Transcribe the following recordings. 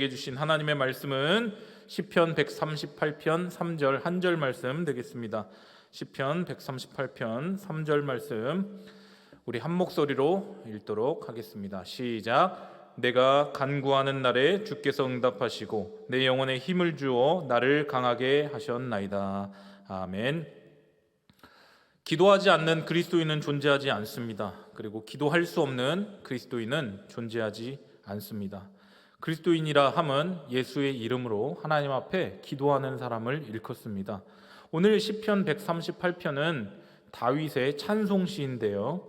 우리에게 주신 하나님의 말씀은 시편 138편 3절 한 절 말씀 되겠습니다. 시편 138편 3절 말씀 우리 한 목소리로 읽도록 하겠습니다. 시작. 내가 간구하는 날에 주께서 응답하시고 내 영혼에 힘을 주어 나를 강하게 하셨나이다. 아멘. 기도하지 않는 그리스도인은 존재하지 않습니다. 그리고 기도할 수 없는 그리스도인은 존재하지 않습니다. 그리스도인이라 함은 예수의 이름으로 하나님 앞에 기도하는 사람을 일컫습니다. 오늘 시편 138편은 다윗의 찬송 시인데요.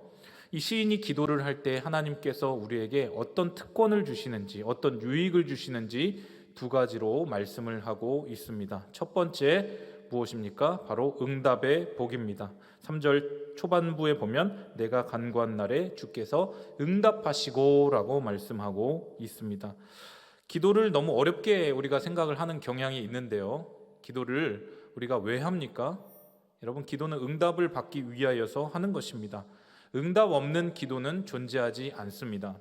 이 시인이 기도를 할 때 하나님께서 우리에게 어떤 특권을 주시는지, 어떤 유익을 주시는지 두 가지로 말씀을 하고 있습니다. 첫 번째 무엇입니까? 바로 응답의 복입니다. 3절 초반부에 보면 내가 간구한 날에 주께서 응답하시고 라고 말씀하고 있습니다. 기도를 너무 어렵게 우리가 생각을 하는 경향이 있는데요. 기도를 우리가 왜 합니까? 여러분, 기도는 응답을 받기 위하여서 하는 것입니다. 응답 없는 기도는 존재하지 않습니다.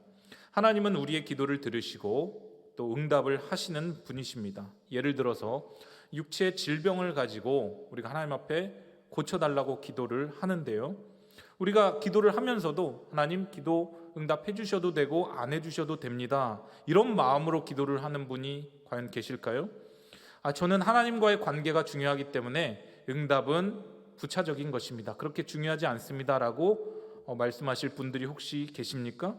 하나님은 우리의 기도를 들으시고 또 응답을 하시는 분이십니다. 예를 들어서 육체의 질병을 가지고 우리가 하나님 앞에 고쳐달라고 기도를 하는데요. 우리가 기도를 하면서도 하나님 기도 응답해 주셔도 되고 안 해주셔도 됩니다. 이런 마음으로 기도를 하는 분이 과연 계실까요? 저는 하나님과의 관계가 중요하기 때문에 응답은 부차적인 것입니다. 그렇게 중요하지 않습니다라고 말씀하실 분들이 혹시 계십니까?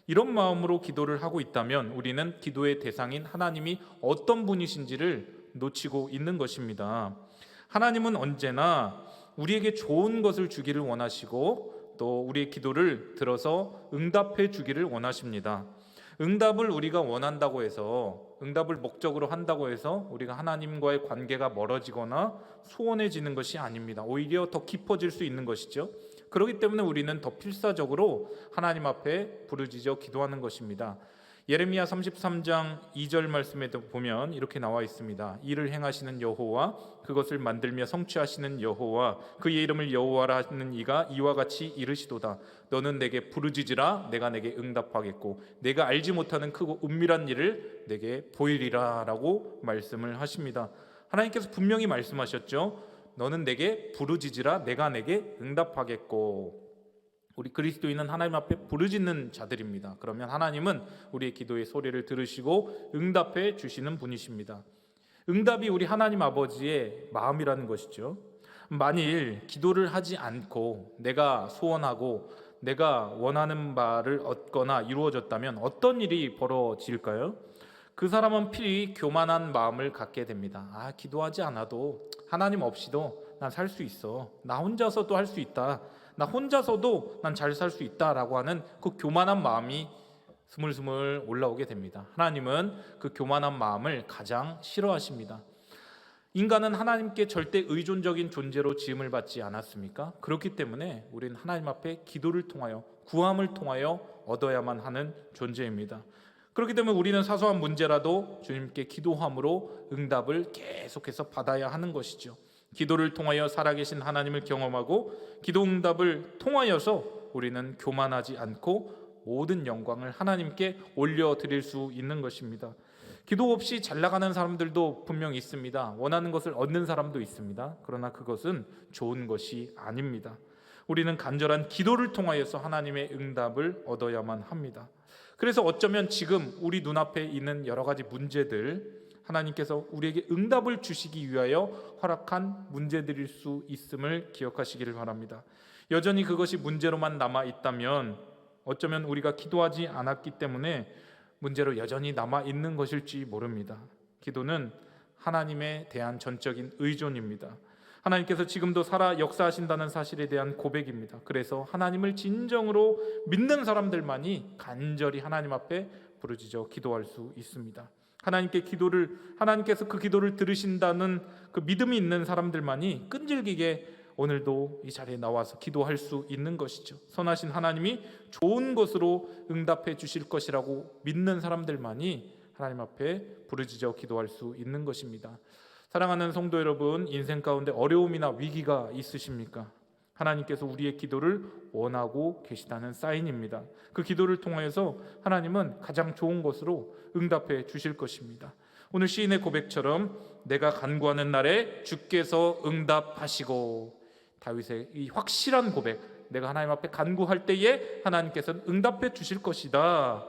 이런 마음으로 기도를 하고 있다면 우리는 기도의 대상인 하나님이 어떤 분이신지를 놓치고 있는 것입니다. 하나님은 언제나 우리에게 좋은 것을 주기를 원하시고 또 우리의 기도를 들어서 응답해 주기를 원하십니다. 응답을 우리가 원한다고 해서, 응답을 목적으로 한다고 해서 우리가 하나님과의 관계가 멀어지거나 소원해지는 것이 아닙니다. 오히려 더 깊어질 수 있는 것이죠. 그렇기 때문에 우리는 더 필사적으로 하나님 앞에 부르짖어 기도하는 것입니다. 예레미야 33장 2절 말씀에도 보면 이렇게 나와 있습니다. 이를 행하시는 여호와, 그것을 만들며 성취하시는 여호와, 그의 이름을 여호와라 하는 이가 이와 같이 이르시도다. 너는 내게 부르짖으라, 내가 내게 응답하겠고 내가 알지 못하는 크고 은밀한 일을 내게 보이리라 라고 말씀을 하십니다. 하나님께서 분명히 말씀하셨죠. 너는 내게 부르짖으라, 내가 내게 응답하겠고. 우리 그리스도인은 하나님 앞에 부르짖는 자들입니다. 그러면 하나님은 우리의 기도의 소리를 들으시고 응답해 주시는 분이십니다. 응답이 우리 하나님 아버지의 마음이라는 것이죠. 만일 기도를 하지 않고 내가 소원하고 내가 원하는 바를 얻거나 이루어졌다면 어떤 일이 벌어질까요? 그 사람은 필히 교만한 마음을 갖게 됩니다. 기도하지 않아도, 하나님 없이도 난 살 수 있어. 나 혼자서도 할 수 있다. 나 혼자서도 난 잘 살 수 있다라고 하는 그 교만한 마음이 스물스물 올라오게 됩니다. 하나님은 그 교만한 마음을 가장 싫어하십니다. 인간은 하나님께 절대 의존적인 존재로 지음을 받지 않았습니까? 그렇기 때문에 우리는 하나님 앞에 기도를 통하여, 구함을 통하여 얻어야만 하는 존재입니다. 그렇기 때문에 우리는 사소한 문제라도 주님께 기도함으로 응답을 계속해서 받아야 하는 것이죠. 기도를 통하여 살아계신 하나님을 경험하고 기도 응답을 통하여서 우리는 교만하지 않고 모든 영광을 하나님께 올려드릴 수 있는 것입니다. 기도 없이 잘 나가는 사람들도 분명히 있습니다. 원하는 것을 얻는 사람도 있습니다. 그러나 그것은 좋은 것이 아닙니다. 우리는 간절한 기도를 통하여서 하나님의 응답을 얻어야만 합니다. 그래서 어쩌면 지금 우리 눈앞에 있는 여러 가지 문제들, 하나님께서 우리에게 응답을 주시기 위하여 허락한 문제들일 수 있음을 기억하시기를 바랍니다. 여전히 그것이 문제로만 남아 있다면 어쩌면 우리가 기도하지 않았기 때문에 문제로 여전히 남아 있는 것일지 모릅니다. 기도는 하나님에 대한 전적인 의존입니다. 하나님께서 지금도 살아 역사하신다는 사실에 대한 고백입니다. 그래서 하나님을 진정으로 믿는 사람들만이 간절히 하나님 앞에 부르짖어 기도할 수 있습니다. 하나님께서 그 기도를 들으신다는 그 믿음이 있는 사람들만이 끈질기게 오늘도 이 자리에 나와서 기도할 수 있는 것이죠. 선하신 하나님이 좋은 것으로 응답해 주실 것이라고 믿는 사람들만이 하나님 앞에 부르짖어 기도할 수 있는 것입니다. 사랑하는 성도 여러분, 인생 가운데 어려움이나 위기가 있으십니까? 하나님께서 우리의 기도를 원하고 계시다는 사인입니다. 그 기도를 통하여서 하나님은 가장 좋은 것으로 응답해 주실 것입니다. 오늘 시인의 고백처럼 내가 간구하는 날에 주께서 응답하시고, 다윗의 이 확실한 고백, 내가 하나님 앞에 간구할 때에 하나님께서는 응답해 주실 것이다.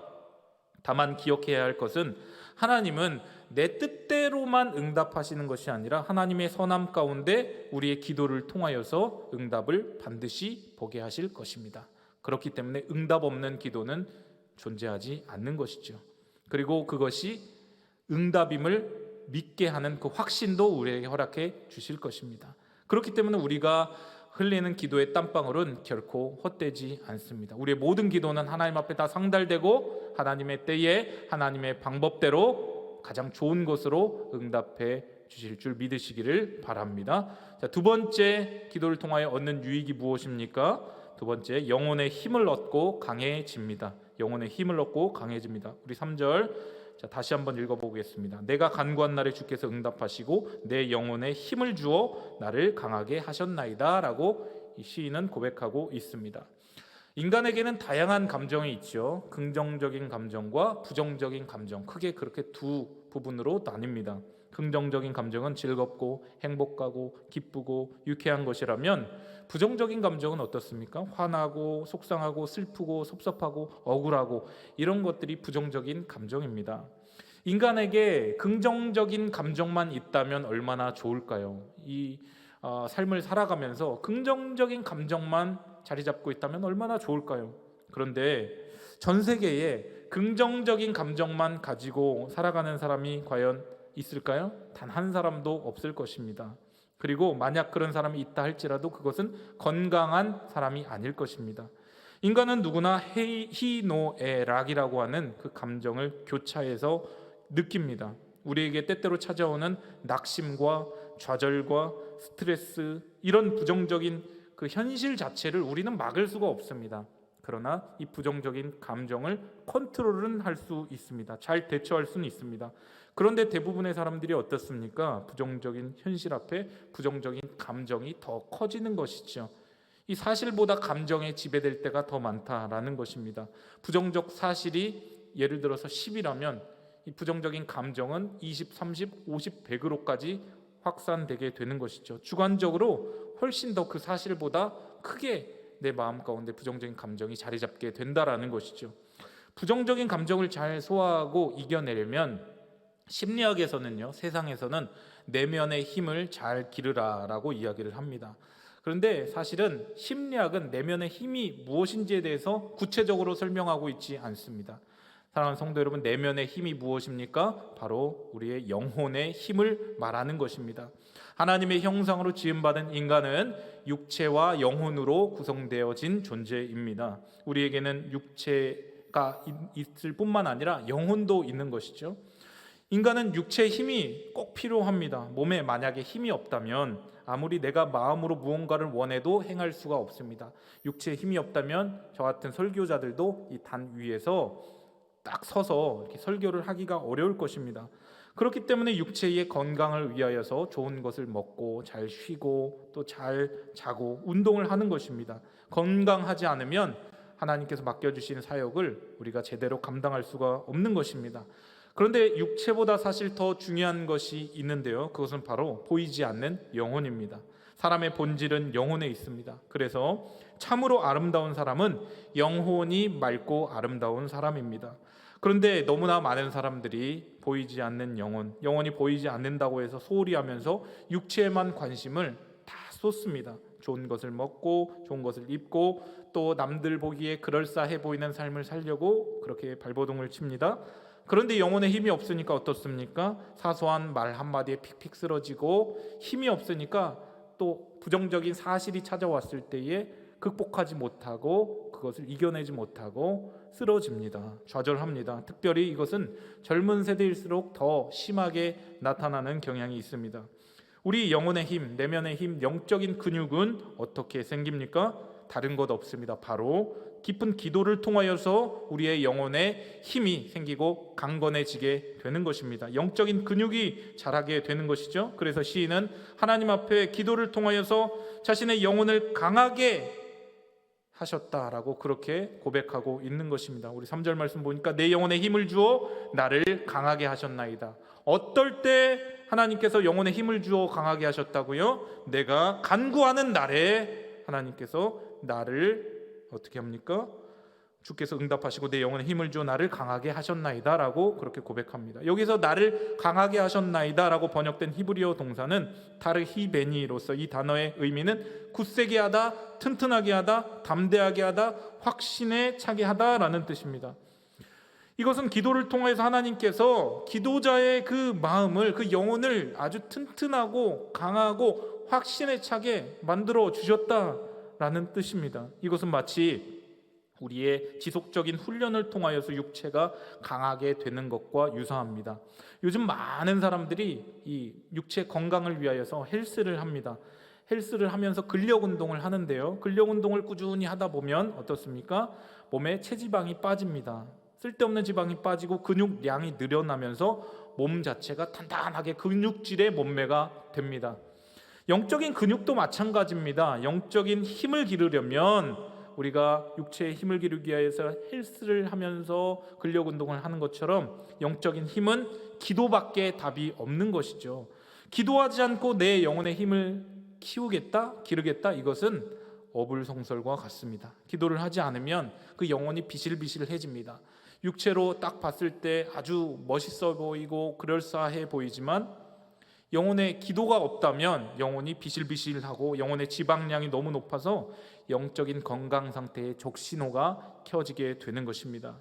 다만 기억해야 할 것은 하나님은 내 뜻대로만 응답하시는 것이 아니라 하나님의 선함 가운데 우리의 기도를 통하여서 응답을 반드시 보게 하실 것입니다. 그렇기 때문에 응답 없는 기도는 존재하지 않는 것이죠. 그리고 그것이 응답임을 믿게 하는 그 확신도 우리에게 허락해 주실 것입니다. 그렇기 때문에 우리가 흘리는 기도의 땀방울은 결코 헛되지 않습니다. 우리의 모든 기도는 하나님 앞에 다 상달되고 하나님의 때에 하나님의 방법대로 가장 좋은 것으로 응답해 주실 줄 믿으시기를 바랍니다. 자, 두 번째 기도를 통하여 얻는 유익이 무엇입니까? 두 번째, 영혼의 힘을 얻고 강해집니다. 영혼의 힘을 얻고 강해집니다. 우리 3절 자, 다시 한번 읽어보겠습니다. 내가 간구한 날에 주께서 응답하시고 내 영혼에 힘을 주어 나를 강하게 하셨나이다 라고 이 시인은 고백하고 있습니다. 인간에게는 다양한 감정이 있죠. 긍정적인 감정과 부정적인 감정, 크게 그렇게 두 부분으로 나뉩니다. 긍정적인 감정은 즐겁고 행복하고 기쁘고 유쾌한 것이라면 부정적인 감정은 어떻습니까? 화나고 속상하고 슬프고 섭섭하고 억울하고 이런 것들이 부정적인 감정입니다. 인간에게 긍정적인 감정만 있다면 얼마나 좋을까요? 이 삶을 살아가면서 긍정적인 감정만 자리 잡고 있다면 얼마나 좋을까요? 그런데 전 세계에 긍정적인 감정만 가지고 살아가는 사람이 과연 있을까요? 단 한 사람도 없을 것입니다. 그리고 만약 그런 사람이 있다 할지라도 그것은 건강한 사람이 아닐 것입니다. 인간은 누구나 희노애락이라고 하는 그 감정을 교차해서 느낍니다. 우리에게 때때로 찾아오는 낙심과 좌절과 스트레스, 이런 부정적인 그 현실 자체를 우리는 막을 수가 없습니다. 그러나 이 부정적인 감정을 컨트롤은 할 수 있습니다. 잘 대처할 수는 있습니다. 그런데 대부분의 사람들이 어떻습니까? 부정적인 현실 앞에 부정적인 감정이 더 커지는 것이죠. 이 사실보다 감정에 지배될 때가 더 많다라는 것입니다. 부정적 사실이 예를 들어서 10이라면 이 부정적인 감정은 20, 30, 50, 100으로까지 확산되게 되는 것이죠. 주관적으로 훨씬 더 그 사실보다 크게 내 마음 가운데 부정적인 감정이 자리 잡게 된다라는 것이죠. 부정적인 감정을 잘 소화하고 이겨내려면 심리학에서는요, 세상에서는 내면의 힘을 잘 기르라라고 이야기를 합니다. 그런데 사실은 심리학은 내면의 힘이 무엇인지에 대해서 구체적으로 설명하고 있지 않습니다. 사랑하는 성도 여러분, 내면의 힘이 무엇입니까? 바로 우리의 영혼의 힘을 말하는 것입니다. 하나님의 형상으로 지음받은 인간은 육체와 영혼으로 구성되어진 존재입니다. 우리에게는 육체가 있을 뿐만 아니라 영혼도 있는 것이죠. 인간은 육체의 힘이 꼭 필요합니다. 몸에 만약에 힘이 없다면 아무리 내가 마음으로 무언가를 원해도 행할 수가 없습니다. 육체에 힘이 없다면 저 같은 설교자들도 이 단 위에서 딱 서서 이렇게 설교를 하기가 어려울 것입니다. 그렇기 때문에 육체의 건강을 위하여서 좋은 것을 먹고 잘 쉬고 또 잘 자고 운동을 하는 것입니다. 건강하지 않으면 하나님께서 맡겨주신 사역을 우리가 제대로 감당할 수가 없는 것입니다. 그런데 육체보다 사실 더 중요한 것이 있는데요, 그것은 바로 보이지 않는 영혼입니다. 사람의 본질은 영혼에 있습니다. 그래서 참으로 아름다운 사람은 영혼이 맑고 아름다운 사람입니다. 그런데 너무나 많은 사람들이 보이지 않는 영혼이 보이지 않는다고 해서 소홀히 하면서 육체에만 관심을 다 쏟습니다. 좋은 것을 먹고 좋은 것을 입고 또 남들 보기에 그럴싸해 보이는 삶을 살려고 그렇게 발버둥을 칩니다. 그런데 영혼에 힘이 없으니까 어떻습니까? 사소한 말 한마디에 픽픽 쓰러지고 힘이 없으니까 또 부정적인 사실이 찾아왔을 때에 극복하지 못하고 그것을 이겨내지 못하고 쓰러집니다. 좌절합니다. 특별히 이것은 젊은 세대일수록 더 심하게 나타나는 경향이 있습니다. 우리 영혼의 힘, 내면의 힘, 영적인 근육은 어떻게 생깁니까? 다른 것 없습니다. 바로 깊은 기도를 통하여서 우리의 영혼에 힘이 생기고 강건해지게 되는 것입니다. 영적인 근육이 자라게 되는 것이죠. 그래서 시인은 하나님 앞에 기도를 통하여서 자신의 영혼을 강하게 하셨다라고 그렇게 고백하고 있는 것입니다. 우리 3절 말씀 보니까 내 영혼에 힘을 주어 나를 강하게 하셨나이다. 어떨 때 하나님께서 영혼에 힘을 주어 강하게 하셨다고요? 내가 간구하는 날에 하나님께서 나를 어떻게 합니까? 주께서 응답하시고 내 영혼에 힘을 주어 나를 강하게 하셨나이다 라고 그렇게 고백합니다. 여기서 나를 강하게 하셨나이다 라고 번역된 히브리어 동사는 타르히베니로서 이 단어의 의미는 굳세게 하다, 튼튼하게 하다, 담대하게 하다, 확신에 차게 하다 라는 뜻입니다. 이것은 기도를 통해서 하나님께서 기도자의 그 마음을, 그 영혼을 아주 튼튼하고 강하고 확신에 차게 만들어 주셨다라는 뜻입니다. 이것은 마치 우리의 지속적인 훈련을 통하여서 육체가 강하게 되는 것과 유사합니다. 요즘 많은 사람들이 이 육체 건강을 위하여서 헬스를 합니다. 헬스를 하면서 근력 운동을 하는데요, 근력 운동을 꾸준히 하다 보면 어떻습니까? 몸에 체지방이 빠집니다. 쓸데없는 지방이 빠지고 근육량이 늘어나면서 몸 자체가 단단하게 근육질의 몸매가 됩니다. 영적인 근육도 마찬가지입니다. 영적인 힘을 기르려면 우리가 육체의 힘을 기르기 위해서 헬스를 하면서 근력 운동을 하는 것처럼 영적인 힘은 기도밖에 답이 없는 것이죠. 기도하지 않고 내 영혼의 힘을 키우겠다, 기르겠다, 이것은 어불성설과 같습니다. 기도를 하지 않으면 그 영혼이 비실비실해집니다. 육체로 딱 봤을 때 아주 멋있어 보이고 그럴싸해 보이지만 영혼에 기도가 없다면 영혼이 비실비실하고 영혼의 지방량이 너무 높아서 영적인 건강 상태의 적신호가 켜지게 되는 것입니다.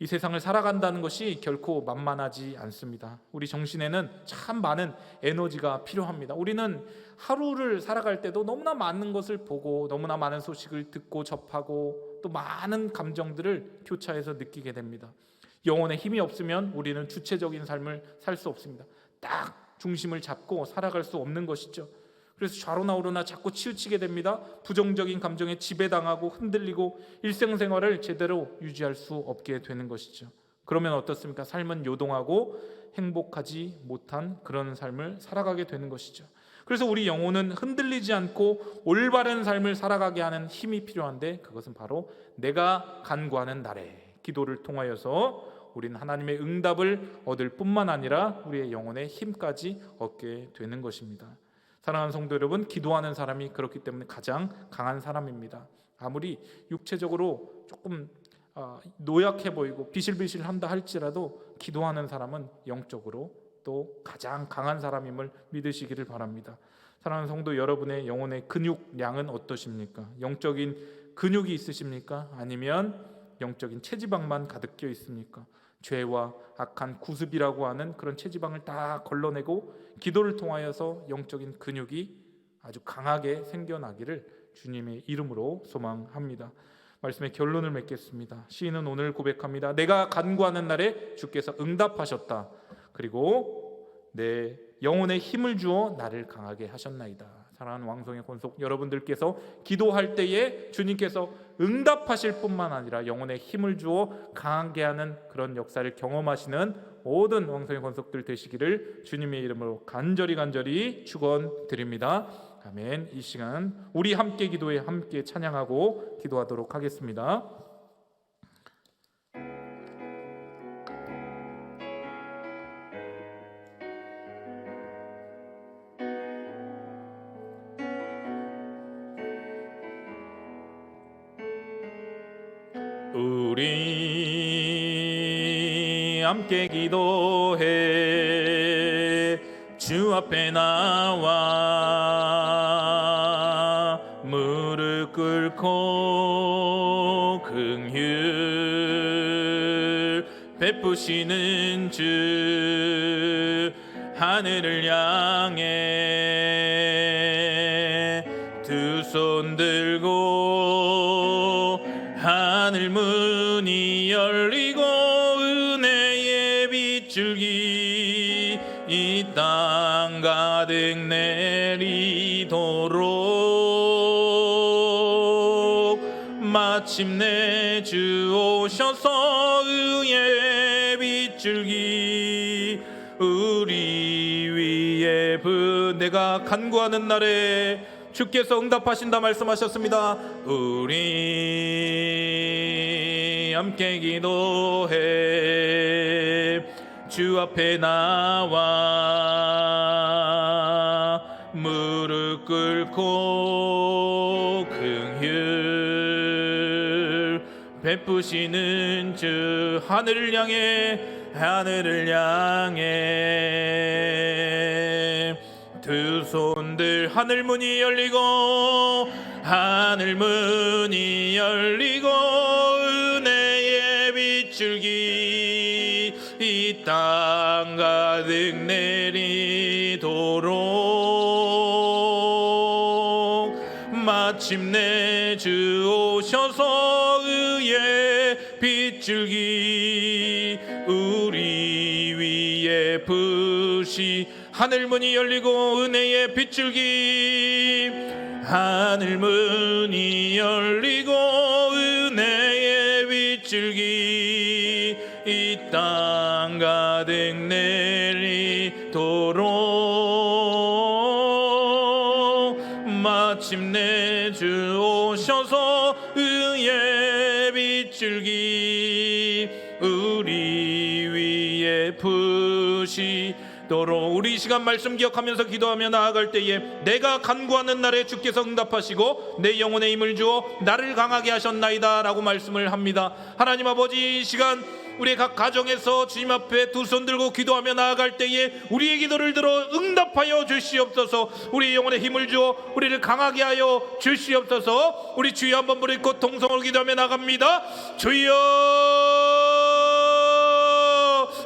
이 세상을 살아간다는 것이 결코 만만하지 않습니다. 우리 정신에는 참 많은 에너지가 필요합니다. 우리는 하루를 살아갈 때도 너무나 많은 것을 보고 너무나 많은 소식을 듣고 접하고 또 많은 감정들을 교차해서 느끼게 됩니다. 영혼에 힘이 없으면 우리는 주체적인 삶을 살 수 없습니다. 딱 중심을 잡고 살아갈 수 없는 것이죠. 그래서 좌로나 우로나 자꾸 치우치게 됩니다. 부정적인 감정에 지배당하고 흔들리고 일상생활을 제대로 유지할 수 없게 되는 것이죠. 그러면 어떻습니까? 삶은 요동하고 행복하지 못한 그런 삶을 살아가게 되는 것이죠. 그래서 우리 영혼은 흔들리지 않고 올바른 삶을 살아가게 하는 힘이 필요한데, 그것은 바로 내가 간구하는 날에 기도를 통하여서 우리는 하나님의 응답을 얻을 뿐만 아니라 우리의 영혼의 힘까지 얻게 되는 것입니다. 사랑하는 성도 여러분, 기도하는 사람이 그렇기 때문에 가장 강한 사람입니다. 아무리 육체적으로 조금 노약해 보이고 비실비실한다 할지라도 기도하는 사람은 영적으로 또 가장 강한 사람임을 믿으시기를 바랍니다. 사랑하는 성도 여러분의 영혼의 근육량은 어떠십니까? 영적인 근육이 있으십니까? 아니면 영적인 체지방만 가득 껴 있습니까? 죄와 악한 구습이라고 하는 그런 체지방을 다 걸러내고 기도를 통하여서 영적인 근육이 아주 강하게 생겨나기를 주님의 이름으로 소망합니다. 말씀의 결론을 맺겠습니다. 시인은 오늘 고백합니다. 내가 간구하는 날에 주께서 응답하셨다. 그리고 내 영혼에 힘을 주어 나를 강하게 하셨나이다. 사랑하는 왕성의 권속 여러분들께서 기도할 때에 주님께서 응답하실 뿐만 아니라 영혼에 힘을 주어 강하게 하는 그런 역사를 경험하시는 모든 왕성의 권속들 되시기를 주님의 이름으로 간절히 축원드립니다. 아멘. 이 시간 우리 함께 기도에 함께 찬양하고 기도하도록 하겠습니다. 우리 함께 기도해 주 앞에 나와 무릎 꿇고 긍휼 베푸시는 주 하늘을 향해 두 손 들고 하늘 문이 열리고 은혜의 빗줄기 이 땅 가득 내리도록 마침내 주 오셔서 의의 빗줄기 우리 위에 내가 간구하는 날에 주께서 응답하신다 말씀하셨습니다. 우리 함께 기도해 주 앞에 나와 무릎 꿇고 긍휼 베푸시는 주 하늘을 향해 두 손들 하늘문이 열리고 은혜의 빗줄기 이 땅 가득 내리도록 마침내 주 오셔서 의의 빗줄기 우리 위에 부시 하늘문이 열리고 은혜의 빗줄기 하늘문이 열리고 은혜의 빗줄기 이 땅 가득 내리도록 마침내 주 오셔서 의의 빗줄기 우리 위에 부시도록 우리 이 시간 말씀 기억하면서 기도하며 나아갈 때에 내가 간구하는 날에 주께서 응답하시고 내 영혼에 힘을 주어 나를 강하게 하셨나이다 라고 말씀을 합니다. 하나님 아버지, 이 시간 우리 각 가정에서 주님 앞에 두 손 들고 기도하며 나아갈 때에 우리의 기도를 들어 응답하여 주시옵소서. 우리의 영혼에 힘을 주어 우리를 강하게 하여 주시옵소서. 우리 주여 한번 부르고 동성을 기도하며 나갑니다. 주여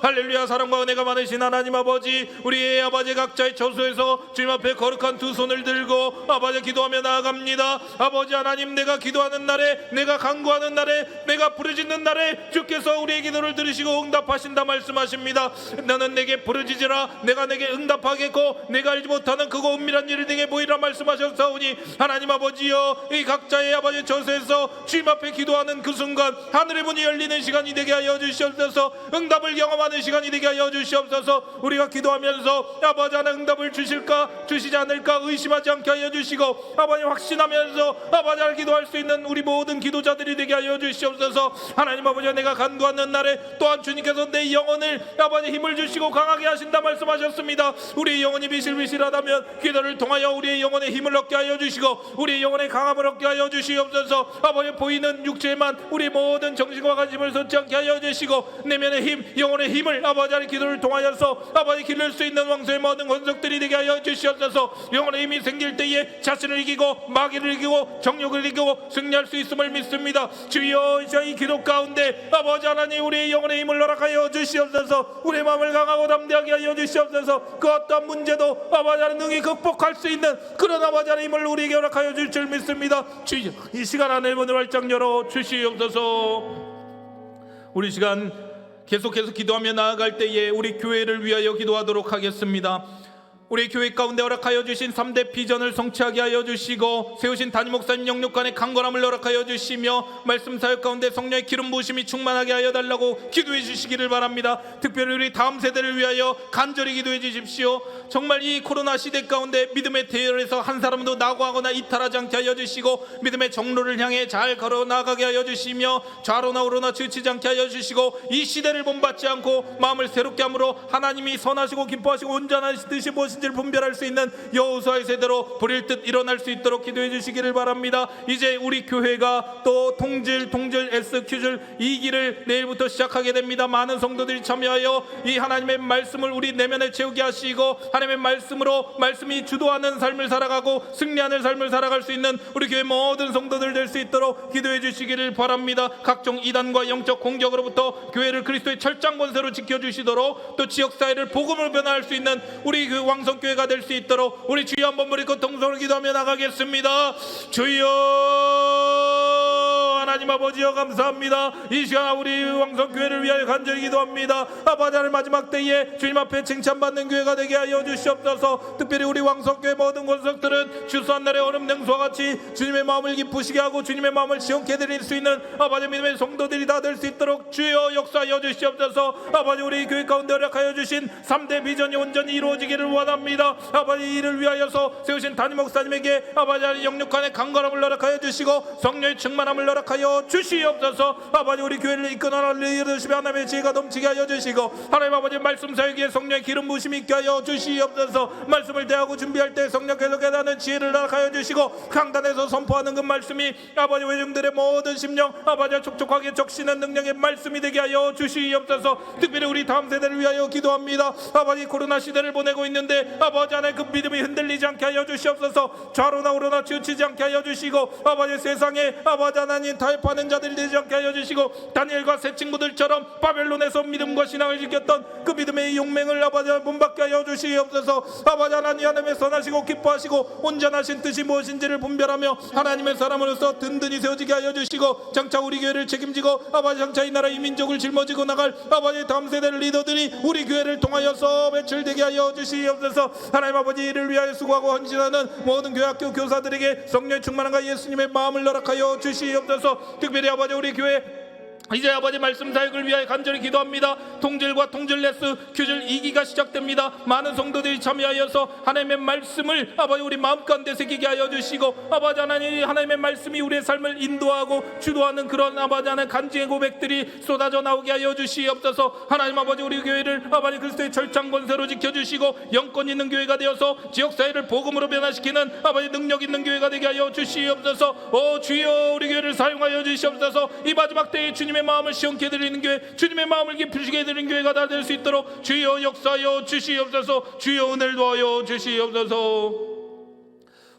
할렐루야. 사랑과 은혜가 많으신 하나님 아버지, 우리의 아버지 각자의 처소에서 주님 앞에 거룩한 두 손을 들고 아버지 기도하며 나아갑니다. 아버지 하나님, 내가 기도하는 날에, 내가 간구하는 날에, 내가 부르짖는 날에 주께서 우리의 기도를 들으시고 응답하신다 말씀하십니다. 너는 내게 부르짖으라 내가 내게 응답하겠고 내가 알지 못하는 그거 은밀한 일을 내게 보이라 말씀하셨사오니 하나님 아버지여, 이 각자의 아버지 처소에서 주님 앞에 기도하는 그 순간 하늘의 문이 열리는 시간이 되게 하여 주시옵소서. 응답을 경험하는 시간이 되게 하여 주시옵소서. 우리가 기도하면서 아버지 하나 응답을 주실까 주시지 않을까 의심하지 않게 하여 주시고 아버지 확신하면서 아버지 하나 기도할 수 있는 우리 모든 기도자들이 되게 하여 주시옵소서. 하나님 아버지, 내가 간구하는 날에 또한 주님께서 내 영혼을 아버지 힘을 주시고 강하게 하신다 말씀하셨습니다. 우리의 영혼이 비실비실하다면 기도를 통하여 우리의 영혼에 힘을 얻게 하여 주시고 우리의 영혼에 강함을 얻게 하여 주시옵소서. 아버지, 보이는 육체만 우리 모든 정신과 관심을 쏟지 않게 하여 주시고 내면의 힘, 영혼의 힘을 아버지 하나님 기도를 통하여서 아버지 기를 수 있는 왕소의 모든 권속들이 되게 하여 주시옵소서. 영혼의 힘이 생길 때에 자신을 이기고 마귀를 이기고 정욕을 이기고 승리할 수 있음을 믿습니다. 주여, 이 기도 가운데 아버지 하나님 우리의 영혼의 힘을 허락하여 주시옵소서. 우리의 마음을 강하고 담대하게 하여 주시옵소서. 그 어떠한 문제도 아버지 하나님 능히 극복할 수 있는 그런 아버지 하나님 힘을 우리에게 허락하여 줄 줄 믿습니다. 주여, 이 시간 안에 문을 활짝 열어 주시옵소서. 우리 시간 계속해서 기도하며 나아갈 때에 우리 교회를 위하여 기도하도록 하겠습니다. 우리 교회 가운데 허락하여 주신 3대 비전을 성취하게 하여 주시고 세우신 담임 목사님 영육간의 강건함을 허락하여 주시며 말씀 사역 가운데 성령의 기름 부으심이 충만하게 하여 달라고 기도해 주시기를 바랍니다. 특별히 우리 다음 세대를 위하여 간절히 기도해 주십시오. 정말 이 코로나 시대 가운데 믿음의 대열에서 한 사람도 낙오하거나 이탈하지 않게 하여 주시고 믿음의 정로를 향해 잘 걸어 나가게 하여 주시며 좌로나 우로나 지치지 않게 하여 주시고 이 시대를 본받지 않고 마음을 새롭게 함으로 하나님이 선하시고 기뻐하시고 온전한 뜻이 무엇인지를 분별할 수 있는 여호수아의 세대로 부릴 듯 일어날 수 있도록 기도해 주시기를 바랍니다. 이제 우리 교회가 또 통질 SQ줄 2기를 내일부터 시작하게 됩니다. 많은 성도들이 참여하여 이 하나님의 말씀을 우리 내면에 채우게 하시고 하나님의 말씀으로 말씀이 주도하는 삶을 살아가고 승리하는 삶을 살아갈 수 있는 우리 교회 모든 성도들 될 수 있도록 기도해 주시기를 바랍니다. 각종 이단과 영적 공격으로부터 교회를 그리스도의 철장 권세로 지켜주시도록 또 지역사회를 복음으로 변화할 수 있는 우리 그 왕성교회가 될 수 있도록 우리 주여 한번 부리고 동성을 기도하며 나가겠습니다. 주여, 하나님 아버지여 감사합니다. 이 시간 우리 왕성교회를 위하여 간절히 기도합니다. 아버지 하나님 마지막 때에 주님 앞에 칭찬받는 교회가 되게 하여 주시옵소서. 특별히 우리 왕성교회 모든 권속들은 주수한 날의 얼음 냉수와 같이 주님의 마음을 기쁘시게 하고 주님의 마음을 시원케 드릴 수 있는 아버지 믿음의 성도들이 다 될 수 있도록 주여 역사하여 주시옵소서. 아버지 우리 교회 가운데 허락하여 주신 3대 비전이 온전히 이루어지기를 원합니다. 아버지 이를 위하여서 세우신 담임 목사님에게 아버지 하나님 영육간의 강건함을 허락하여 주시고 성령의 충만함을 허락하여 주시옵소서. 아버지 우리 교회를 이끌어 이르시며 하나님의 지혜가 넘치게 하여 주시고 하나님 아버지 말씀 사역에 성령의 기름 부으심이 있게 하여 주시옵소서. 말씀을 대하고 준비할 때 성령께서 깨닫는 지혜를 허락하여 주시고 강단에서 선포하는 그 말씀이 아버지 회중들의 모든 심령 아버지 촉촉하게 적시는 능력의 말씀이 되게 하여 주시옵소서. 특별히 우리 다음 세대를 위하여 기도합니다. 아버지 코로나 시대를 보내고 있는데 아버지 안에 그 믿음이 흔들리지 않게 하여 주시옵소서. 좌로나 우로나 치우치지 않게 하여 주시고 아버지 세상에 아버지 하나님 타협하는 자들이 되지 않게 하여 주시고 다니엘과 새 친구들처럼 바벨론에서 믿음과 신앙을 지켰던 그 믿음의 용맹을 아버지 본받게 하여 주시옵소서. 아버지 하나님의 선하시고 기뻐하시고 온전하신 뜻이 무엇인지를 분별하며 하나님의 사람으로서 든든히 세워지게 하여 주시고 장차 우리 교회를 책임지고 아버지 장차 이 나라 이 민족을 짊어지고 나갈 아버지 다음 세대 리더들이 우리 교회를 통하여서 배출되게 하여 주시옵소서. 하나님 아버지 이를 위하여 수고하고 헌신하는 모든 교회학교 교사들에게 성령의 충만함과 예수님의 마음을 허락하여 주시옵소서. 특별히 아버지 우리 교회 이제 아버지 말씀 사역을 위하여 간절히 기도합니다. 통질과 통질레스 규질 2기가 시작됩니다. 많은 성도들이 참여하여서 하나님의 말씀을 아버지 우리 마음 가운데 새기게 하여 주시고 아버지 하나님의 말씀이 우리의 삶을 인도하고 주도하는 그런 아버지 하나님 간증의 고백들이 쏟아져 나오게 하여 주시옵소서. 하나님 아버지 우리 교회를 아버지 그리스도의 철창 권세로 지켜주시고 영권 있는 교회가 되어서 지역사회를 복음으로 변화시키는 아버지 능력 있는 교회가 되게 하여 주시옵소서. 오 주여 우리 교회를 사용하여 주시옵소서. 이 마지막 때에 주님의 마음을 시원케 드리는 교회 주님의 마음을 기쁘시게 해드리는 교회가 다 될 수 있도록 주여 역사하여 주시옵소서. 주여 은혜를 도하여 주시옵소서.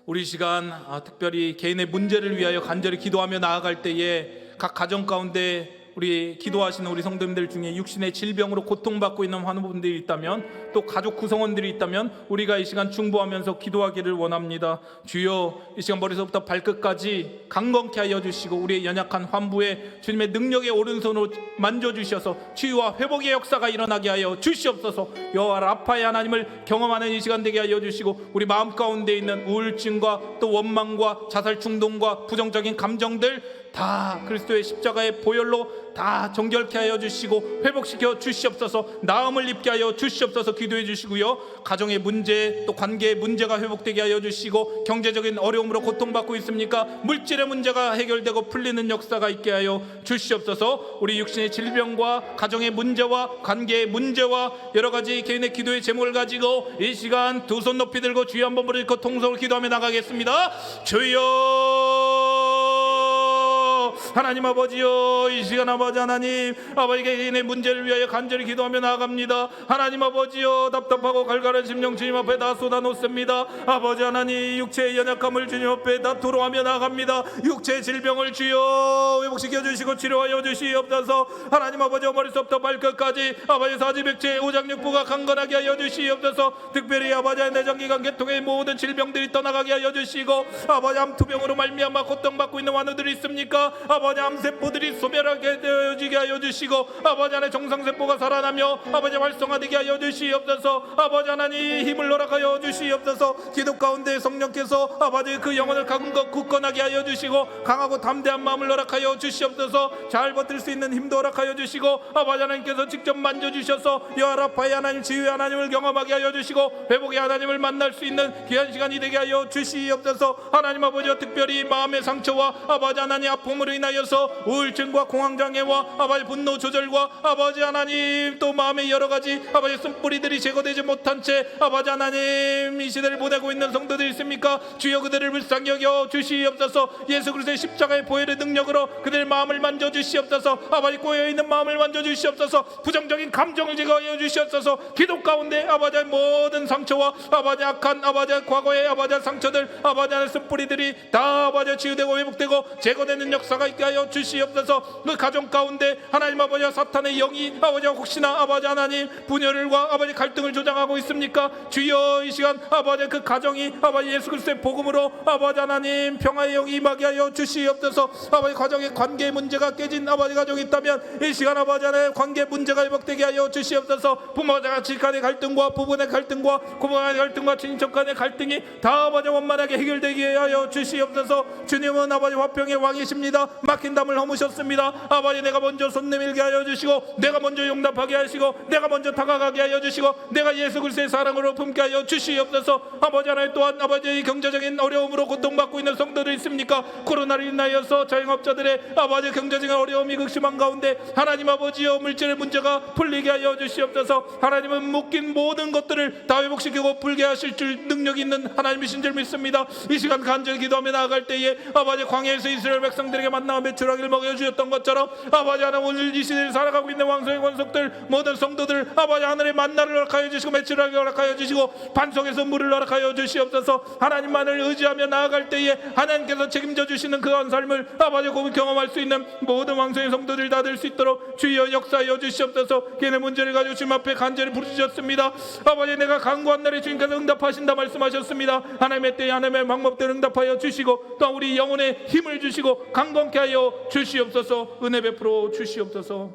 우리 시간 특별히 개인의 문제를 위하여 간절히 기도하며 나아갈 때에 각 가정 가운데 우리 기도하시는 우리 성도님들 중에 육신의 질병으로 고통받고 있는 환우분들이 있다면 또 가족 구성원들이 있다면 우리가 이 시간 중보하면서 기도하기를 원합니다. 주여 이 시간 머리서부터 발끝까지 강건케 하여 주시고 우리의 연약한 환부에 주님의 능력의 오른손으로 만져주셔서 치유와 회복의 역사가 일어나게 하여 주시옵소서. 여호와 라파의 하나님을 경험하는 이 시간 되게 하여 주시고 우리 마음 가운데 있는 우울증과 또 원망과 자살 충동과 부정적인 감정들 다 그리스도의 십자가의 보혈로 다 정결케 하여 주시고 회복시켜 주시옵소서. 나음을 입게 하여 주시옵소서. 기도해 주시고요. 가정의 문제 또 관계의 문제가 회복되게 하여 주시고 경제적인 어려움으로 고통받고 있습니까? 물질의 문제가 해결되고 풀리는 역사가 있게 하여 주시옵소서. 우리 육신의 질병과 가정의 문제와 관계의 문제와 여러 가지 개인의 기도의 제목을 가지고 이 시간 두 손 높이 들고 주여 한번 부르짖고 통성으로 기도하며 나가겠습니다. 주여 하나님 아버지여 이 시간 아버지 하나님 아버지 개인의 문제를 위하여 간절히 기도하며 나아갑니다. 하나님 아버지여 답답하고 갈갈한 심령 주님 앞에 다 쏟아놓습니다. 아버지 하나님 육체의 연약함을 주님 앞에 다 토로하며 나아갑니다. 육체의 질병을 주여 회복시켜 주시고 치료하여 주시옵소서. 하나님 아버지 머리서부터 발끝까지 아버지 사지백체 오장육부가 강건하게 하여 주시옵소서. 특별히 아버지 내장기관 계통의 모든 질병들이 떠나가게 하여 주시고 아버지 암투병으로 말미암아 고통받고 있는 환우들이 있습니까? 아버지 암세포들이 소멸하게 되어지게 하여 주시고 아버지 안에 정상세포가 살아나며 아버지 활성화되게 하여 주시옵소서. 아버지 하나님 힘을 허락하여 주시옵소서. 기도 가운데 성령께서 아버지 그 영혼을 굳건하게 하여 주시고 강하고 담대한 마음을 허락하여 주시옵소서. 잘 버틸 수 있는 힘도 허락하여 주시고 아버지 하나님께서 직접 만져주셔서 여호와라파의 하나님 지휘의 하나님을 경험하게 하여 주시고 회복의 하나님을 만날 수 있는 귀한 시간이 되게 하여 주시옵소서. 하나님 아버지와 특별히 마음의 상처와 아버지 하나님 아픔으로 인하여서 우울증과 공황장애와 아버지 분노 조절과 아버지 하나님 또 마음의 여러 가지 아버지 쓴뿌리들이 제거되지 못한 채 아버지 하나님 이 시대를 보내고 있는 성도들 있습니까? 주여 그들을 불쌍히 여겨 주시옵소서. 예수 그리스도의 십자가의 보혈의 능력으로 그들의 마음을 만져주시옵소서. 아버지 꼬여있는 마음을 만져주시옵소서. 부정적인 감정을 제거하여 주시옵소서. 기도 가운데 아버지의 모든 상처와 아버지 악한 아버지의 과거의 아버지의 상처들 아버지 하나님 쓴뿌리들이 다 아버지 치유되고 회복되고 제거되는 역사가 역사가 있게 하여 주시옵소서. 그 가정 가운데 하나님 아버지 사탄의 영이 아버지 혹시나 아버지 하나님 분열과 아버지 갈등을 조장하고 있습니까? 주여 이 시간 아버지 그 가정이 아버지 예수 그리스도의 복음으로 아버지 하나님 평화의 영이 임하게 하여 주시옵소서. 아버지 가정의 관계 문제가 깨진 아버지 가정이 있다면 이 시간 아버지 하나님 관계 문제가 회복되게 하여 주시옵소서. 부모자 가치 간의 갈등과 부부의 갈등과 고부간의 갈등과 친인척 간의 갈등이 다 아버지 원만하게 해결되게 하여 주시옵소서. 주님은 아버지 화평의 왕이십니다. 막힌 담을 허무셨습니다. 아버지 내가 먼저 손 내밀게 하여 주시고 내가 먼저 용납하게 하시고 내가 먼저 다가가게 하여 주시고 내가 예수 그리스도의 사랑으로 품게 하여 주시옵소서. 아버지 하나님 또한 아버지의 경제적인 어려움으로 고통받고 있는 성도들 있습니까? 코로나로 인하여서 자영업자들의 아버지 경제적인 어려움이 극심한 가운데 하나님 아버지여 물질의 문제가 풀리게 하여 주시옵소서. 하나님은 묶인 모든 것들을 다 회복시키고 풀게 하실 줄 능력이 있는 하나님이신 줄 믿습니다. 이 시간 간절히 기도하며 나아갈 때에 아버지 광야에서 이스라엘 백성들에게 만나 메추라기를 먹여주셨던 것처럼 아버지 하나님 오늘 이 시대를 살아가고 있는 왕성의 권속들 모든 성도들 아버지 하늘의 만나를 허락하여 주시고 메추라기를 허락하여 주시고 반석에서 물을 허락하여 주시옵소서. 하나님만을 의지하며 나아갈 때에 하나님께서 책임져 주시는 그런 삶을 아버지 곧 경험할 수 있는 모든 왕성의 성도들 다 될 수 있도록 주여 역사하여 주시옵소서. 걔네 문제를 가지고 주님 앞에 간절히 부르짖었습니다. 아버지 내가 간구한 날에 주님께서 응답하신다 말씀하셨습니다. 하나님의 때에 하나님의 방법대로 응답하여 주시고 또 우리 영혼에 힘을 주시고 강건케 하여 주시옵소서. 은혜 베풀어 주시옵소서.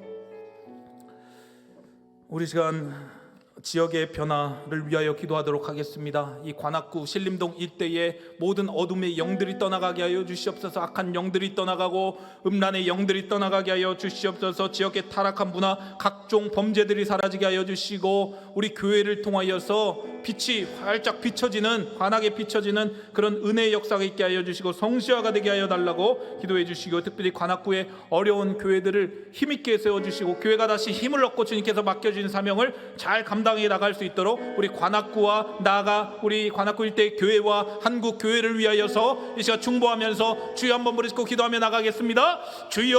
우리 시간 지역의 변화를 위하여 기도하도록 하겠습니다. 이 관악구 신림동 일대의 모든 어둠의 영들이 떠나가게 하여 주시옵소서. 악한 영들이 떠나가고 음란의 영들이 떠나가게 하여 주시옵소서. 지역의 타락한 문화 각종 범죄들이 사라지게 하여 주시고 우리 교회를 통하여서 빛이 활짝 비춰지는 관악에 비춰지는 그런 은혜의 역사가 있게 하여 주시고 성시화가 되게 하여 달라고 기도해 주시고 특별히 관악구의 어려운 교회들을 힘있게 세워주시고 교회가 다시 힘을 얻고 주님께서 맡겨주신 사명을 잘 감당해 나갈 수 있도록 우리 관악구와 나아가 우리 관악구 일대 교회와 한국 교회를 위하여서 이 시간 중보하면서 주여 한번 부르시고 기도하며 나가겠습니다. 주여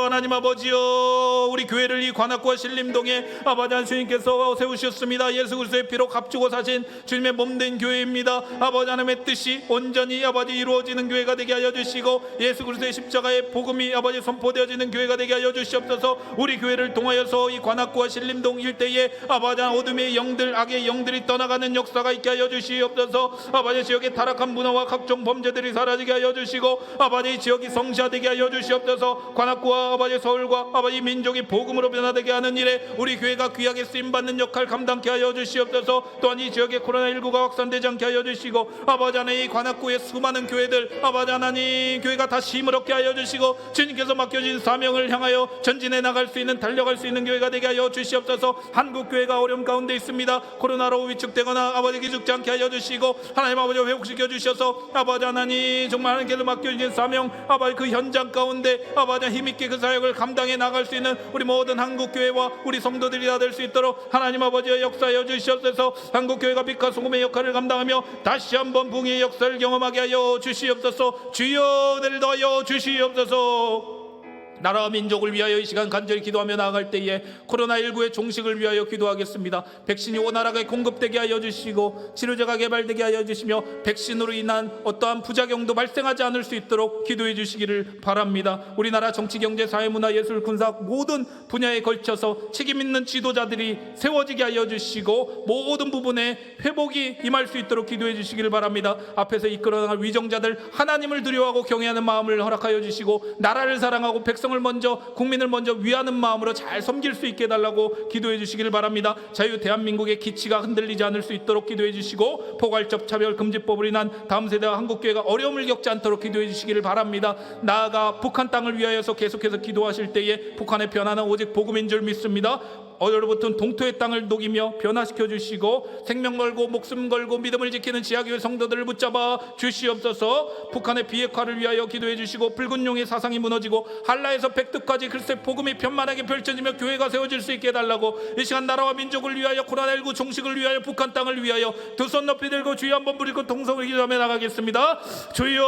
하나님 아버지여 우리 교회를 이 관악구와 신림동에 아버지 한 주님께서 세우셨습니다. 예수 그리스도의 피로 값주고 사신 주님의 몸된 교회입니다. 아버지 하나님의 뜻이 온전히 아버지 이루어지는 교회가 되게 하여 주시고 예수 그리스도의 십자가의 복음이 아버지 선포되어지는 교회가 되게 하여 주시옵소서. 우리 교회를 통하여서 이 관악구와 신림동 일대에 아버지 어둠의 영들 악의 영들이 떠나가는 역사가 있게 하여 주시옵소서. 아버지 지역의 타락한 문화와 각종 범죄들이 사라지게 하여 주시고 아버지 지역이 성시화되게 하여 주시옵소서. 관악구와 아버지 서울과 아버지 민족이 복음으로 변화되게 하는 일에 우리 교회가 귀하게 쓰임받는 역할 감당케 하여 주시옵소서. 또한 이 지역에 코로나19가 확산되지 않게 하여 주시고 아버지 하나님 이 관악구의 수많은 교회들 아버지 하나님 교회가 다시 힘을 얻게 하여 주시고 주님께서 맡겨진 사명을 향하여 전진해 나갈 수 있는 달려갈 수 있는 교회가 되게 하여 주시옵소서. 한국 교회가 어려움 가운데 있습니다. 코로나로 위축되거나 아버지 기죽지 않게 하여 주시고 하나님 아버지 회복시켜 주셔서 아버지 하나님 정말 하나님께서 맡겨주신 사명 아버지 그 현장 가운데 아버지 힘있게 그 사역을 감당해 나갈 수 있는 우리 모든 한국 교회와 우리 성도들이 다 될 수 있도록 하나님 아버지의 역사하여 주시옵소서. 한국 교회가 빛과 소금의 역할을 감당하며 다시 한번 붕의 역사를 경험하게 하여 주시옵소서. 주여 내를 더하여 주시옵소서. 나라와 민족을 위하여 이 시간 간절히 기도하며 나아갈 때에 코로나19의 종식을 위하여 기도하겠습니다. 백신이 원활하게 공급되게 하여 주시고 치료제가 개발되게 하여 주시며 백신으로 인한 어떠한 부작용도 발생하지 않을 수 있도록 기도해 주시기를 바랍니다. 우리나라 정치, 경제, 사회, 문화, 예술, 군사 모든 분야에 걸쳐서 책임 있는 지도자들이 세워지게 하여 주시고 모든 부분에 회복이 임할 수 있도록 기도해 주시기를 바랍니다. 앞에서 이끌어나갈 위정자들 하나님을 두려워하고 경외하는 마음을 허락하여 주시고 나라를 사랑하고 백성 먼저 국민을 먼저 위하는 마음으로 잘 섬길 수 있게 해달라고 기도해 주시기를 바랍니다. 자유 대한민국의 기치가 흔들리지 않을 수 있도록 기도해 주시고 포괄적 차별금지법으로 인한 다음 세대와 한국교회가 어려움을 겪지 않도록 기도해 주시기를 바랍니다. 나아가 북한 땅을 위하여서 계속해서 기도하실 때에 북한의 변화는 오직 복음인 줄 믿습니다. 얼어붙은 동토의 땅을 녹이며 변화시켜 주시고 생명 걸고 목숨 걸고 믿음을 지키는 지하교회 성도들을 붙잡아 주시옵소서. 북한의 비핵화를 위하여 기도해 주시고 붉은 용의 사상이 무너지고 한라에서 백두까지 그리스도의 복음이 편만하게 펼쳐지며 교회가 세워질 수 있게 해달라고 이 시간 나라와 민족을 위하여 코로나19 종식을 위하여 북한 땅을 위하여 두 손 높이 들고 주여 한번 부리고 동성을 기도하며 나가겠습니다. 주여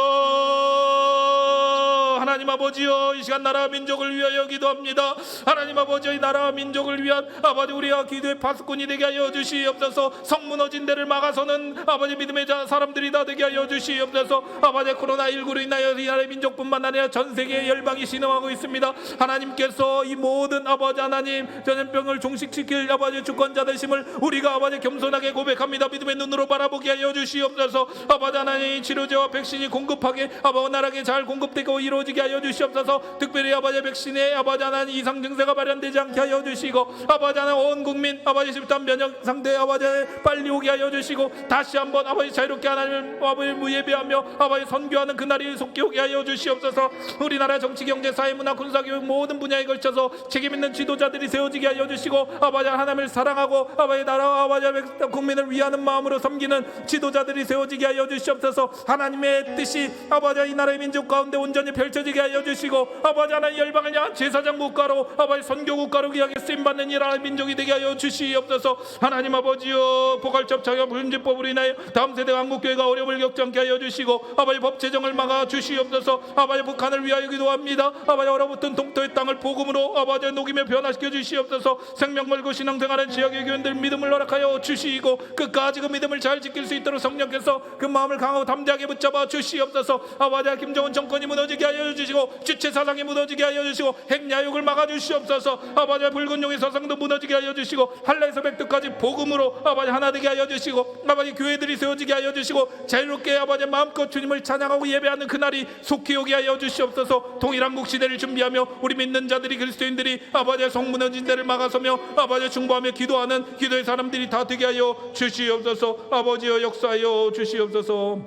하나님 아버지여, 이 시간 나라와 민족을 위하여 기도합니다. 하나님 아버지여, 이 나라와 민족을 위한 아버지 우리가 기도의 파수꾼이 되게 하여 주시옵소서. 성 무너진 데를 막아서는 아버지 믿음의 사람들이 다 되게 하여 주시옵소서. 아버지 코로나19로 인하여 이 나라의 민족뿐만 아니라 전 세계의 열방이 신음하고 있습니다. 하나님께서 이 모든 아버지 하나님 전염병을 종식시킬 아버지 주권자 되심을 우리가 아버지 겸손하게 고백합니다. 믿음의 눈으로 바라보게 하여 주시옵소서. 아버지 하나님 치료제와 백신이 공급하게 아버지 원활하게 잘 공급되고 이루어지게 하여 주시옵소서. 특별히 아버지 백신에 아버지 하나님 이상 증세가 발현되지 않게 하여 주시고 아버지 하나님 온 국민 아버지 집단 면역 상태 아버지 빨리 오게 하여 주시고 다시 한번 아버지 자유롭게 하나님 아버지 예배하며 아버지 선교하는 그날이 속히 오게 하여 주시옵소서. 우리나라 정치 경제 사회 문화 군사 교육 모든 분야에 걸쳐서 책임 있는 지도자들이 세워지게 하여 주시고 아버지 하나님을 사랑하고 아버지 나라와 아버지 국민을 위하는 마음으로 섬기는 지도자들이 세워지게 하여 주시옵소서. 하나님의 뜻이 아버지 이 나라의 민족 가운데 온전히 펼쳐지게 하여 주시고 아버지 하나님 열방을 향한 제사장 국가로 아버지 선교 국가로 귀하게 쓰임받는 이 나라의 민족이 되게 하여 주시옵소서. 하나님 아버지여, 포괄적 자격 금지법으로 인하여 다음 세대 한국교회가 어려움을 겪지 않게 하여 주시고 아버지 법 제정을 막아 주시옵소서. 아버지 북한을 위하여 기도합니다. 아버지 얼어붙은 동토의 땅을 복음으로 아버지 녹이며 변화시켜 주시옵소서. 생명 걸고 신앙생활하는 지역의 교인들 믿음을 허락하여 주시고 끝까지 그 믿음을 잘 지킬 수 있도록 성령께서 그 마음을 강하고 담대하게 붙잡아 주시옵소서. 아버지 김정은 정권이 무너지게 하여 주시고 주체 사상이 무너지게 하여 주시고 핵야욕을 막아 주시옵소서. 아버지 붉은 용의 사상도 무너지게 하여 주시고 할례에서 백두까지 복음으로 아버지 하나 되게 하여 주시고 아버지 교회들이 세워지게 하여 주시고 자유롭게 아버지 마음껏 주님을 찬양하고 예배하는 그날이 속히 오게 하여 주시옵소서. 통일한국 시대를 준비하며 우리 믿는 자들이 그리스도인들이 아버지의 성 무너진 데를 막아서며 아버지 중보하며 기도하는 기도의 사람들이 다 되게 하여 주시옵소서. 아버지여 역사하여 주시옵소서.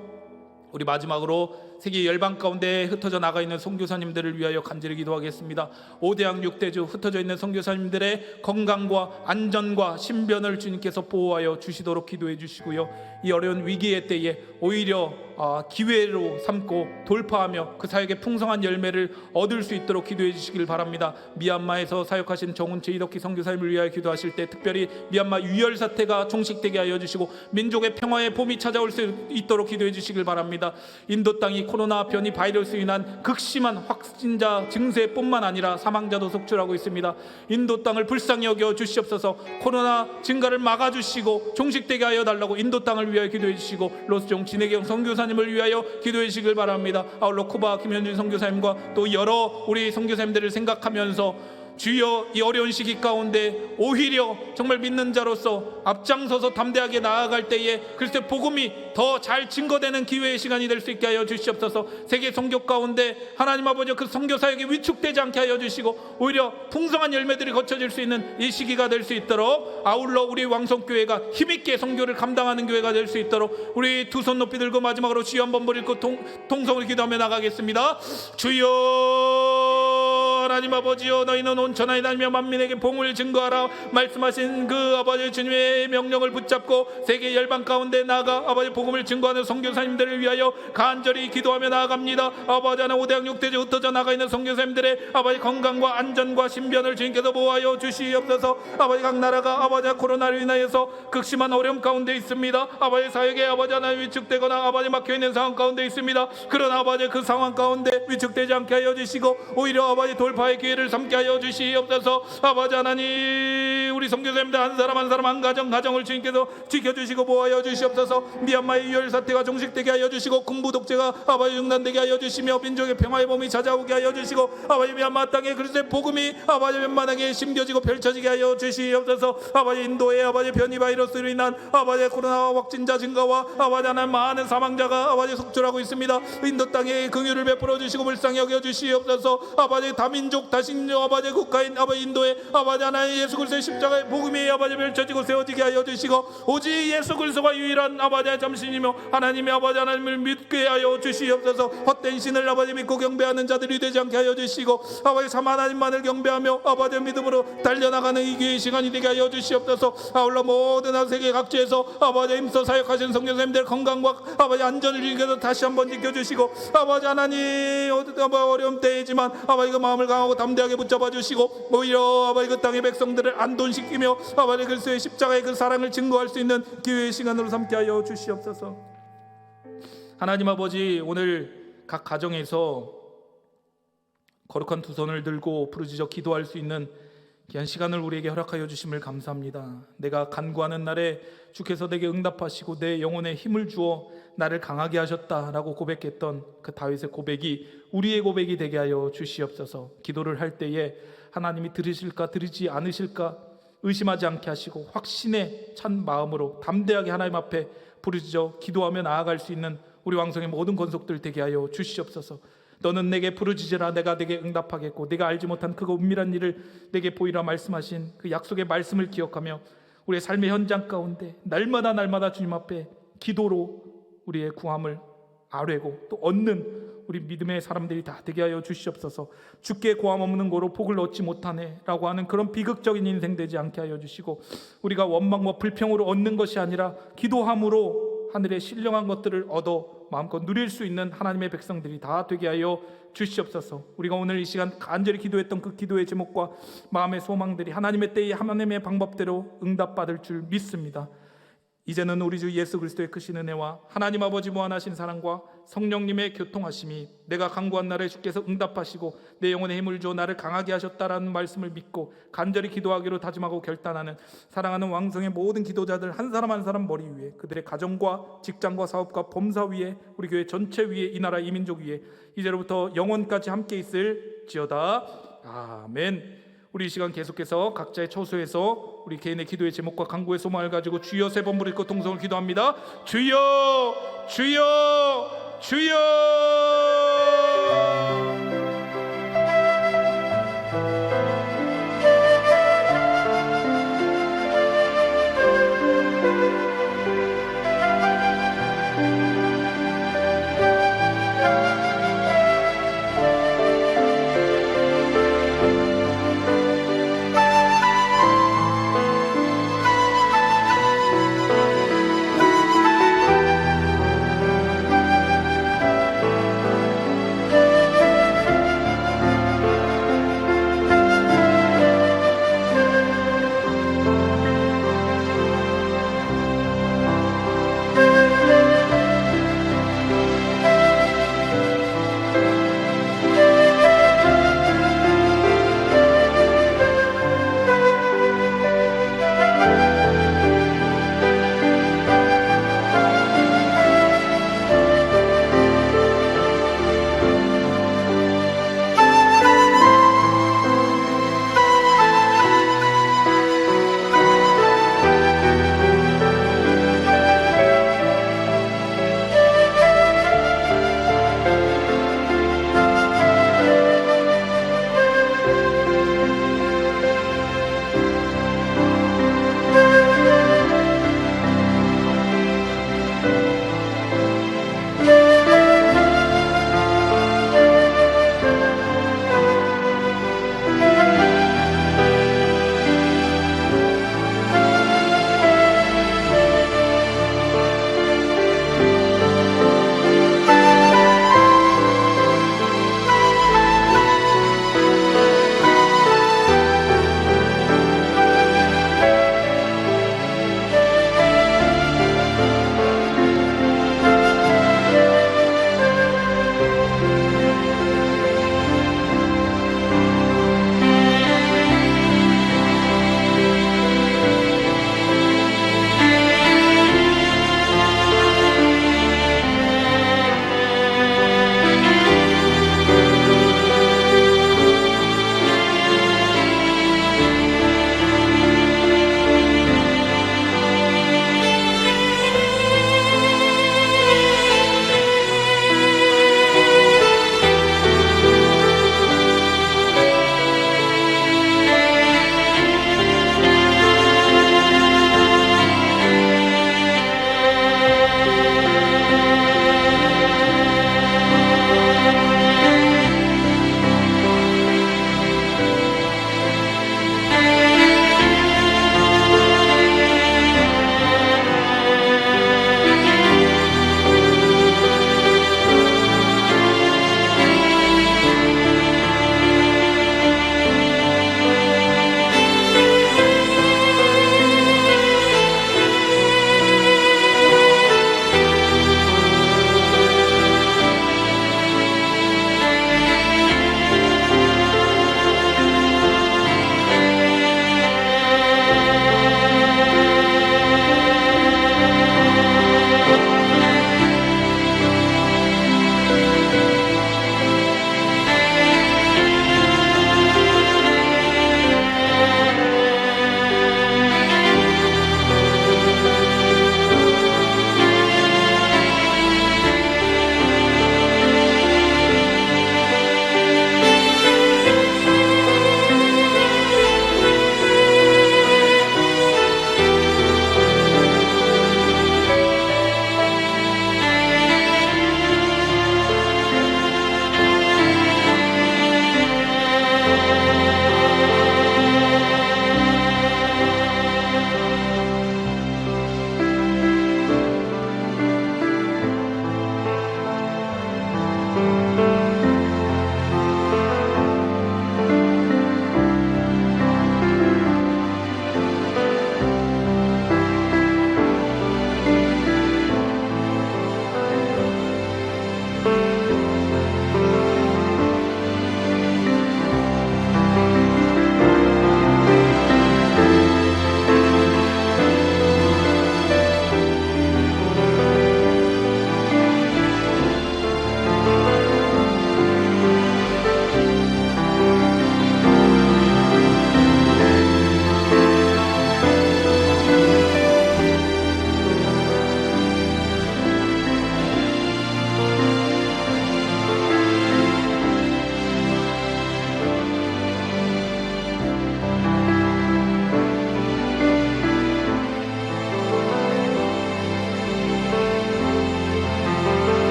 우리 마지막으로 세계 열방 가운데 흩어져 나가 있는 선교사님들을 위하여 간절히 기도하겠습니다. 5대양 6대주 흩어져 있는 선교사님들의 건강과 안전과 신변을 주님께서 보호하여 주시도록 기도해 주시고요. 이 어려운 위기의 때에 오히려 기회로 삼고 돌파하며 그 사역의 풍성한 열매를 얻을 수 있도록 기도해 주시길 바랍니다. 미얀마에서 사역하신 정운채 이덕기 선교사님을 위하여 기도하실 때 특별히 미얀마 유혈 사태가 종식되게 하여 주시고 민족의 평화의 봄이 찾아올 수 있도록 기도해 주시길 바랍니다. 인도 땅이 코로나 변이 바이러스로 인한 극심한 확진자 증세뿐만 아니라 사망자도 속출하고 있습니다. 인도 땅을 불쌍히 여겨 주시옵소서. 코로나 증가를 막아주시고 종식되게 하여 달라고 인도 땅을 위하여 기도해 주시고 로스종 진해경 선교사님을 위하여 기도해 주시길 바랍니다. 아울러 쿠바 김현준 선교사님과 또 여러 우리 선교사님들을 생각하면서 주여 이 어려운 시기 가운데 오히려 정말 믿는 자로서 앞장서서 담대하게 나아갈 때에 그리스도의 복음이 더 잘 증거되는 기회의 시간이 될 수 있게 하여 주시옵소서. 세계 선교 가운데 하나님 아버지 그 선교 사역이 위축되지 않게 하여 주시고 오히려 풍성한 열매들이 거쳐질 수 있는 이 시기가 될 수 있도록 아울러 우리 왕성교회가 힘있게 선교를 감당하는 교회가 될 수 있도록 우리 두 손 높이 들고 마지막으로 주여 한번 부르고 통성을 기도하며 나가겠습니다. 주여 하나님 아버지여, 너희는 온천하에 다니며 만민에게 복음을 증거하라 말씀하신 그 아버지 주님의 명령을 붙잡고 세계 열방 가운데 나아가 아버지 복음을 증거하는 선교사님들을 위하여 간절히 기도하며 나아갑니다. 아버지 하나 5대양 6대주 흩어져 나가 있는 선교사님들의 아버지 건강과 안전과 신변을 주님께서 보호하여 주시옵소서. 아버지 각 나라가 아버지 코로나로 인하여서 극심한 어려움 가운데 있습니다. 아버지 사역에 아버지 하나 위축되거나 아버지 막혀있는 상황 가운데 있습니다. 그러나 아버지 그 상황 가운데 위축되지 않게 하여 주시고 오히려 아버지 돌파의 기회를 삼게 하여 주시옵소서. 아버지 하나님 우리 선교사님들 한 사람 한 사람 한 가정을 주님께서 지켜주시고 보호하여 주시옵소서. 미얀마의 유혈 사태가 종식되게 하여 주시고 군부 독재가 아버지 중단되게 하여 주시며 민족의 평화의 봄이 찾아오게 하여 주시고 아버지 미얀마 땅에 그리스도의 복음이 아버지 웬만하게 심겨지고 펼쳐지게 하여 주시옵소서. 아버지 인도의 아버지 변이 바이러스로 인한 아버지 코로나 확진자 증가와 아버지 하나님 많은 사망자가 아버지 속출하고 있습니다. 인도 땅에 긍휼을 베풀어 주시고 불쌍히 여겨 주시옵소서. 아버지 다민족 다신족 아버지 국가인 아버지 인도의 아버지 하나님 예수 그리스도의 십자가의 복음이 아버지 펼쳐지고 세워지게 하여 주시고 오직 예수 그리스도가 유일한 아버지의 잠신이며 하나님의 아버지 하나님을 믿게 하여 주시옵소서. 헛된 신을 아버지 믿고 경배하는 자들이 되지 않게 하여 주시고 아버지 참 하나님만을 경배하며 아버지의 믿음으로 달려나가는 이 기회의 시간이 되게 하여 주시옵소서. 아울러 모든 세계 각지에서 아버지 힘써 사역하신 성교사님들 건강과 아버지 안전을 주님께서 다시 한번 지켜주시고 아버지 하나님 어려운 때이지만 아버지 그 마음을 강하고 담대하게 붙잡아 주시고 오히려 아버지 그 땅의 백성들을 안돈시키며 아버지 그리스도의 십자가의 그 사랑을 증거할 수 있는 기회의 시간으로 삼게 하여 주시옵소서. 하나님 아버지 오늘 각 가정에서 거룩한 두 손을 들고 부르짖어 기도할 수 있는 귀한 시간을 우리에게 허락하여 주심을 감사합니다. 내가 간구하는 날에 주께서 내게 응답하시고 내 영혼에 힘을 주어 나를 강하게 하셨다라고 고백했던 그 다윗의 고백이 우리의 고백이 되게 하여 주시옵소서. 기도를 할 때에 하나님이 들으실까 들으지 않으실까 의심하지 않게 하시고 확신에 찬 마음으로 담대하게 하나님 앞에 부르짖어 기도하며 나아갈 수 있는 우리 왕성의 모든 권속들 되게 하여 주시옵소서. 너는 내게 부르짖으라 내가 내게 응답하겠고 네가 알지 못한 그거 은밀한 일을 내게 보이라 말씀하신 그 약속의 말씀을 기억하며 우리의 삶의 현장 가운데 날마다 주님 앞에 기도로 우리의 구함을 아뢰고 또 얻는 우리 믿음의 사람들이 다 되게 하여 주시옵소서. 주께 구함 없는 고로 복을 얻지 못하네 라고 하는 그런 비극적인 인생 되지 않게 하여 주시고 우리가 원망과 불평으로 얻는 것이 아니라 기도함으로 하늘의 신령한 것들을 얻어 마음껏 누릴 수 있는 하나님의 백성들이 다 되게 하여 주시옵소서. 우리가 오늘 이 시간 간절히 기도했던 그 기도의 제목과 마음의 소망들이 하나님의 때에 하나님의 방법대로 응답받을 줄 믿습니다. 이제는 우리 주 예수 그리스도의 크신 은혜와 하나님 아버지 무한하신 사랑과 성령님의 교통하심이 내가 간구한 날에 주께서 응답하시고 내 영혼에 힘을 주어 나를 강하게 하셨다라는 말씀을 믿고 간절히 기도하기로 다짐하고 결단하는 사랑하는 왕성의 모든 기도자들 한 사람 한 사람 머리 위에 그들의 가정과 직장과 사업과 범사 위에 우리 교회 전체 위에 이 나라 이 민족 위에 이제로부터 영원까지 함께 있을지어다. 아멘. 우리 이 시간 계속해서 각자의 처소에서 우리 개인의 기도의 제목과 간구의 소망을 가지고 주여 세 번 부르고 통성을 기도합니다. 주여 주여 주여.